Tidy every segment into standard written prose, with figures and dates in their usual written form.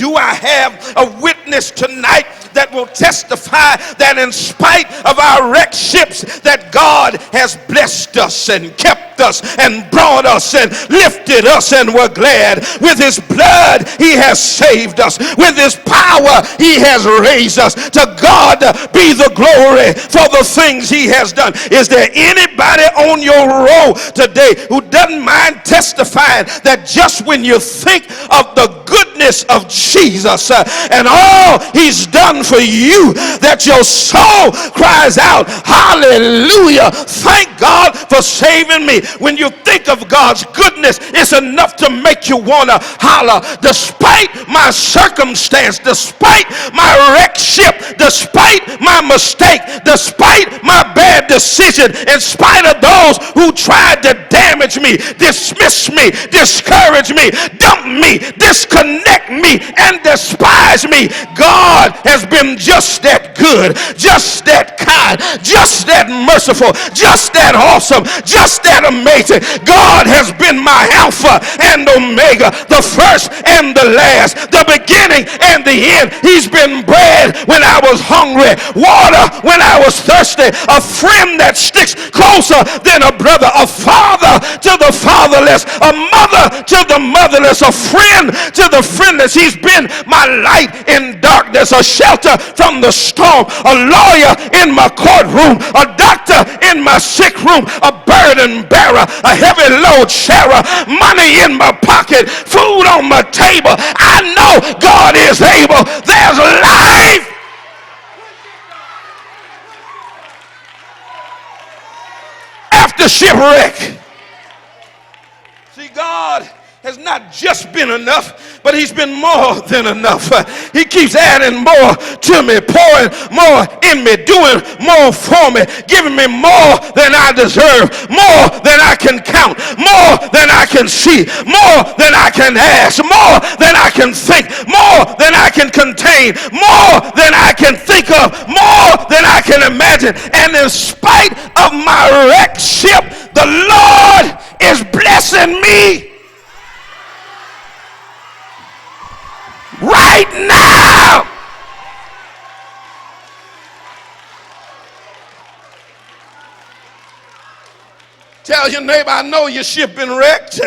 do I have a witness tonight that will testify that in spite of our wrecked ships, that God has blessed us and kept us and brought us and lifted us, and we're glad. With his blood he has saved us. With his power he has raised us. To God be the glory for the things he has done. Is there anybody on your row today who doesn't mind testifying that just when you think of the goodness of Jesus and all he's done for you, that your soul cries out, hallelujah, thank God for saving me? When you think of God's goodness, it's enough to make you want to holler. Despite my circumstance, despite my wrecked ship, despite my mistake, despite my bad decision, in spite of those who tried to damage me, dismiss me, discourage me, dump me, disconnect me, and despise me, God has been just that good, just that kind, just that merciful, just that awesome, just that amazing. God has been my Alpha and Omega, the first and the last, the beginning and the end. He's been bread when I was hungry, water when I was thirsty, a friend that sticks closer than a brother, a father to the fatherless, a mother to the motherless, a friend to the friendless. He's been my light in darkness, a shelter from the storm, a lawyer in my courtroom, a doctor in my sick room, a burden bearer, a heavy load sharer, money in my pocket, food on my table. I know God is able. There's life after shipwreck. See, God has not just been enough, but he's been more than enough. He keeps adding more to me, pouring more in me, doing more for me, giving me more than I deserve, more than I can count, more than I can see, more than I can ask, more than I can think, more than I can contain, more than I can think of, more than I can imagine. And in spite of my wrecked ship, the Lord is blessing me right now. Tell your neighbor, I know your ship been wrecked.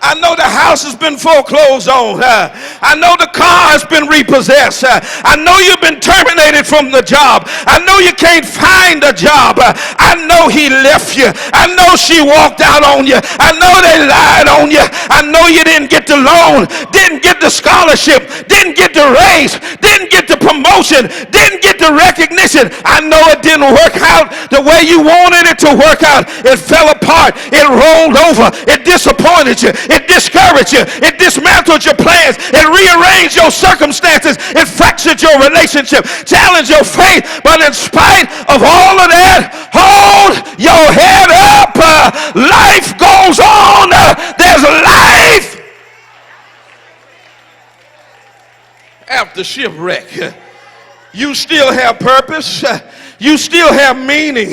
I know the house has been foreclosed on. I know the car has been repossessed. I know you've been terminated from the job. I know you can't find a job. I know he left you. I know she walked out on you. I know they lied on you. I know you didn't get the loan, didn't get the scholarship, didn't get the raise, didn't get the promotion, didn't get the recognition. I know it didn't work out the way you wanted it to work out. It fell apart. It rolled over. It disappointed you. It discouraged you. It dismantled your plans. It rearranged your circumstances. It fractured your relationship, challenged your faith. But in spite of all of that, hold your head up. Life goes on. There's life after shipwreck. You still have purpose. You still have meaning.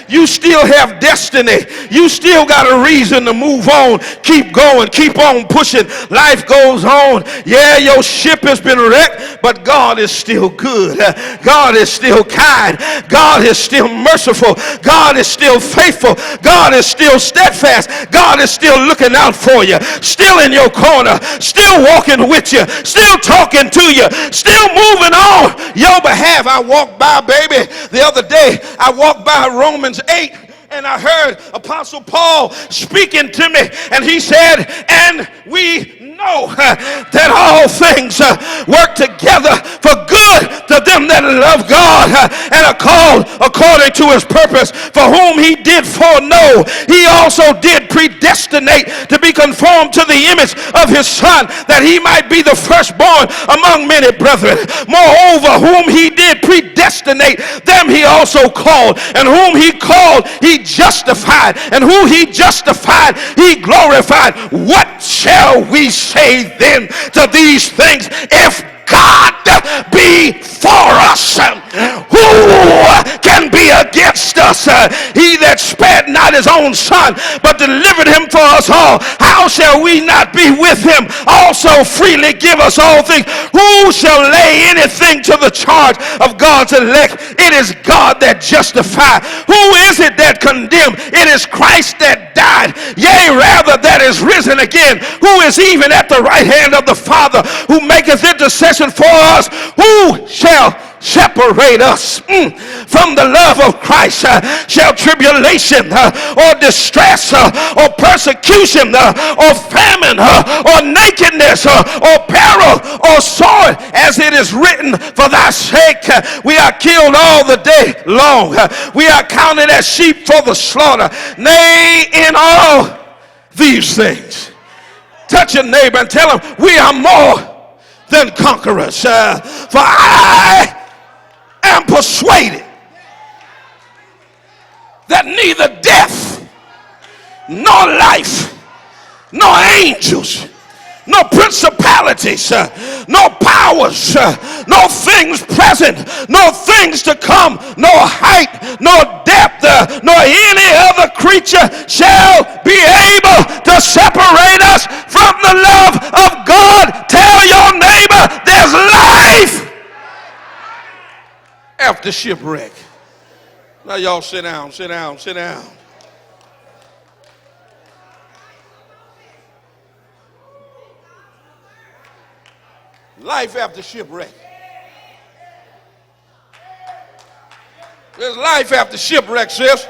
You still have destiny. You still got a reason to move on. Keep going. Keep on pushing. Life goes on. Yeah, your ship has been wrecked, but God is still good. God is still kind. God is still merciful. God is still faithful. God is still steadfast. God is still looking out for you. Still in your corner. Still walking with you. Still talking to you. Still moving on your behalf. I walked by, baby, the other day, I walked by Romans 8, and I heard Apostle Paul speaking to me, and he said, and we know that all things work together for good to them that love God and are called according to his purpose. For whom he did foreknow, he also did predestinate to be conformed to the image of his Son, that he might be the firstborn among many brethren. Moreover, whom he did predestinate, them he also called, and whom he called, he justified, and who he justified, he glorified. What shall we say then to these things? If God be for us, who can be against us? us. He that spared not his own son, but delivered him for us all, how shall we not be with him also freely give us all things? Who shall lay anything to the charge of God's elect? It is God that justifies. Who is it that condemned? It is Christ that died, yea, rather that is risen again, who is even at the right hand of the Father, who maketh intercession for us. Who shall separate us from the love of Christ? Shall tribulation or distress or persecution or famine or nakedness or peril or sword, as it is written, for thy sake we are killed all the day long. We are counted as sheep for the slaughter. Nay, in all these things. Touch your neighbor and tell him, we are more than conquerors. For I am persuaded that neither death nor life nor angels nor principalities nor powers nor things present nor things to come nor height nor depth nor any other creature shall be able to separate us from the love of God. Tell your neighbor there's life after shipwreck. Now y'all sit down, sit down, sit down. Life after shipwreck. There's life after shipwreck, sis.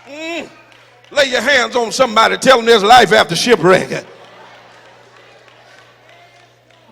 Lay your hands on somebody, tell them there's life after shipwreck.